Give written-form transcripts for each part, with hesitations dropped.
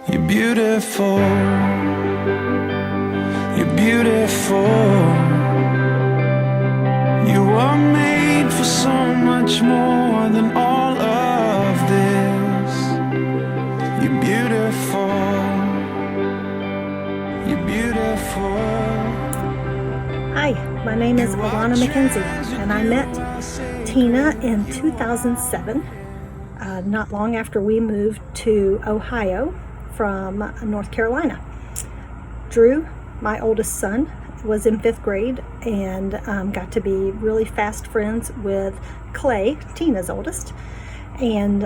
You're beautiful. You're beautiful. You are made for so much more than all of this. You're beautiful. You're beautiful. Hi, my name is Alanna McKenzie, and I met Tina in 2007, not long after we moved to Ohio from North Carolina. Drew, my oldest son, was in 5th grade and got to be really fast friends with Clay, Tina's oldest, and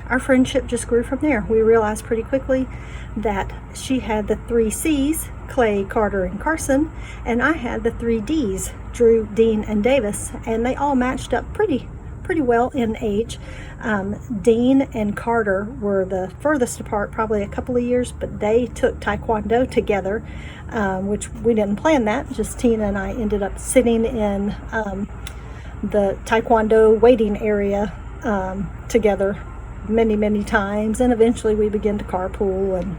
our friendship just grew from there. We realized pretty quickly that she had the 3 C's, Clay, Carter, and Carson, and I had the 3 D's, Drew, Dean, and Davis, and they all matched up pretty well in age. Dean and Carter were the furthest apart, probably a couple of years, but they took Taekwondo together, which we didn't plan that. Just Tina and I ended up sitting in the Taekwondo waiting area together many times, and eventually we began to carpool, and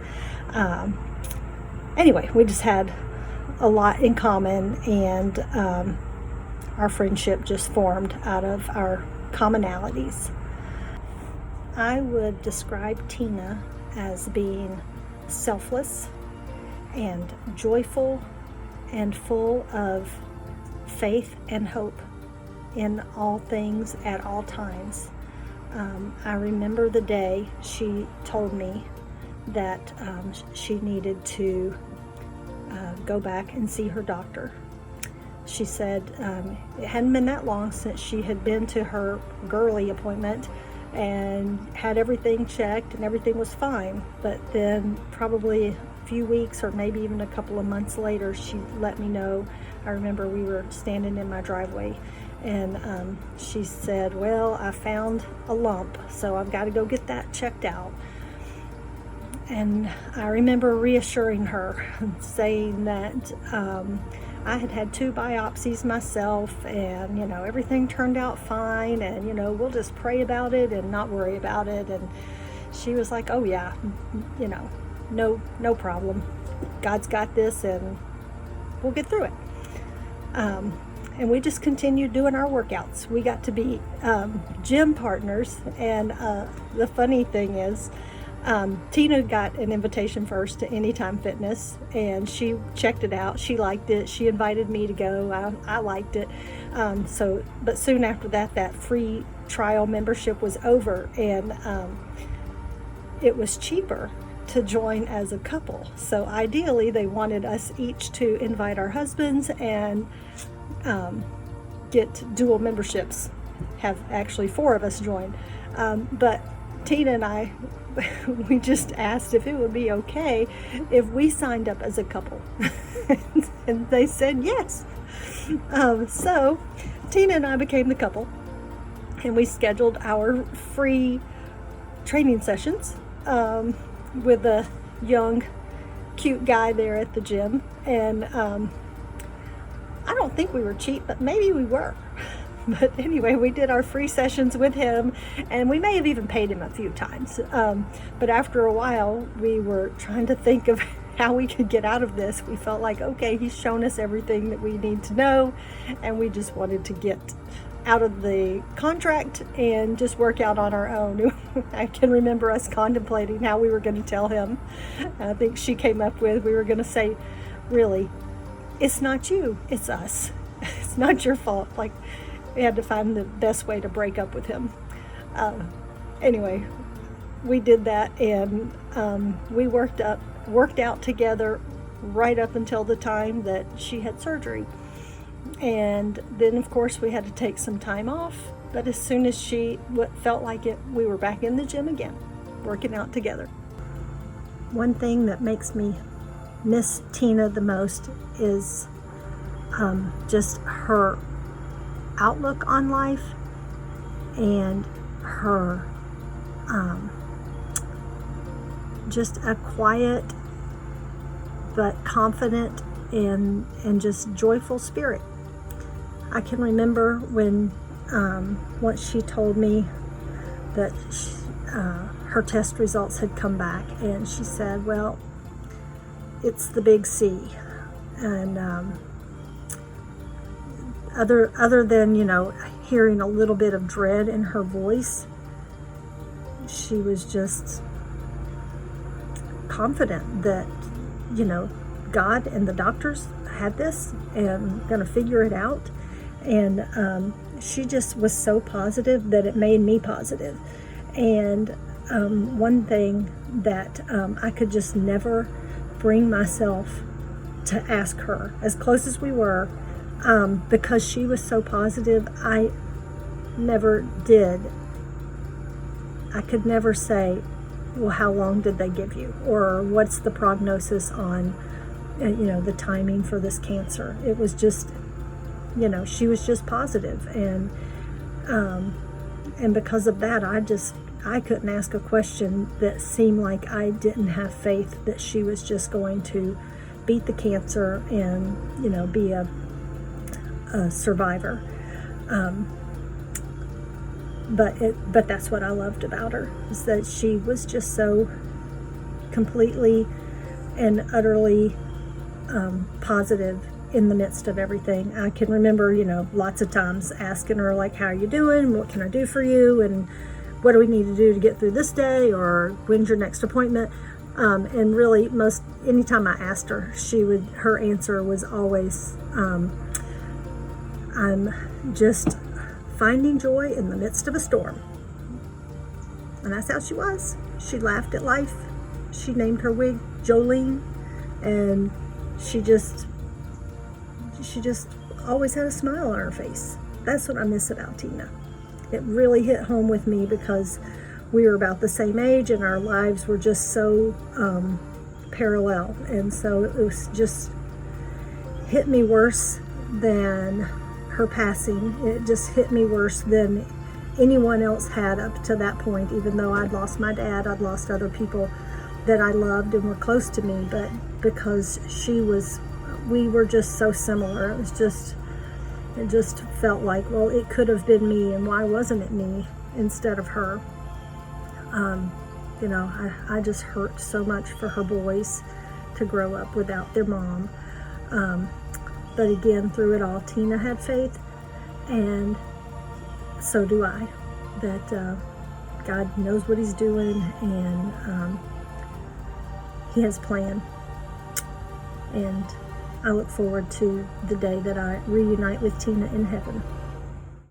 anyway, we just had a lot in common, and our friendship just formed out of our commonalities. I would describe Tina as being selfless and joyful and full of faith and hope in all things at all times. I remember the day she told me that she needed to go back and see her doctor. She said it hadn't been that long since she had been to her girly appointment and had everything checked and everything was fine. But then probably a few weeks or maybe even a couple of months later, she let me know. I remember we were standing in my driveway, and she said, well, I found a lump, so I've got to go get that checked out. And I remember reassuring her, saying that I had had 2 biopsies myself, and everything turned out fine, and we'll just pray about it and not worry about it. And she was like, oh yeah, no problem, God's got this and we'll get through it. And we just continued doing our workouts. We got to be gym partners, and the funny thing is, Tina got an invitation first to Anytime Fitness, and she checked it out. She liked it. She invited me to go. I liked it. But soon after that, that free trial membership was over, and it was cheaper to join as a couple. So ideally, they wanted us each to invite our husbands and get dual memberships. Have actually 4 of us join, but Tina and I, we just asked if it would be okay if we signed up as a couple, and they said yes. So Tina and I became the couple, and we scheduled our free training sessions with a young, cute guy there at the gym. And I don't think we were cheap, but maybe we were. But anyway, we did our free sessions with him, and we may have even paid him a few times. But after a while, we were trying to think of how we could get out of this. We felt like, okay, he's shown us everything that we need to know, and we just wanted to get out of the contract and just work out on our own. I can remember us contemplating how we were going to tell him. I think she came up with, we were going to say, really, it's not you, it's us. It's not your fault. Like, we had to find the best way to break up with him. Anyway, we did that, and we worked out together right up until the time that she had surgery. And then, of course, we had to take some time off. But as soon as she felt like it, we were back in the gym again, working out together. One thing that makes me miss Tina the most is just her outlook on life, and her just a quiet but confident and just joyful spirit. I can remember when once she told me that her test results had come back, and she said, well, it's the big C. And other than, hearing a little bit of dread in her voice, she was just confident that, God and the doctors had this and going to figure it out. And she just was so positive that it made me positive. And one thing that I could just never bring myself to ask her, as close as we were, because she was so positive, I never did. I could never say, well, how long did they give you? Or what's the prognosis on, the timing for this cancer? It was just, she was just positive. And because of that, I couldn't ask a question that seemed like I didn't have faith that she was just going to beat the cancer and, be a survivor. But that's what I loved about her, is that she was just so completely and utterly positive in the midst of everything. I can remember, lots of times asking her, like, how are you doing? What can I do for you? And what do we need to do to get through this day? Or when's your next appointment? And really, anytime I asked her, her answer was always, I'm just finding joy in the midst of a storm. And that's how she was. She laughed at life. She named her wig Jolene, and she just always had a smile on her face. That's what I miss about Tina. It really hit home with me because we were about the same age and our lives were just so parallel. And so it was just hit me worse than her passing. It just hit me worse than anyone else had up to that point, even though I'd lost my dad, I'd lost other people that I loved and were close to me, but because we were just so similar. It just felt like, well, it could have been me, and why wasn't it me instead of her? I just hurt so much for her boys to grow up without their mom. But again, through it all, Tina had faith, and so do I, that God knows what he's doing, and he has a plan. And I look forward to the day that I reunite with Tina in heaven.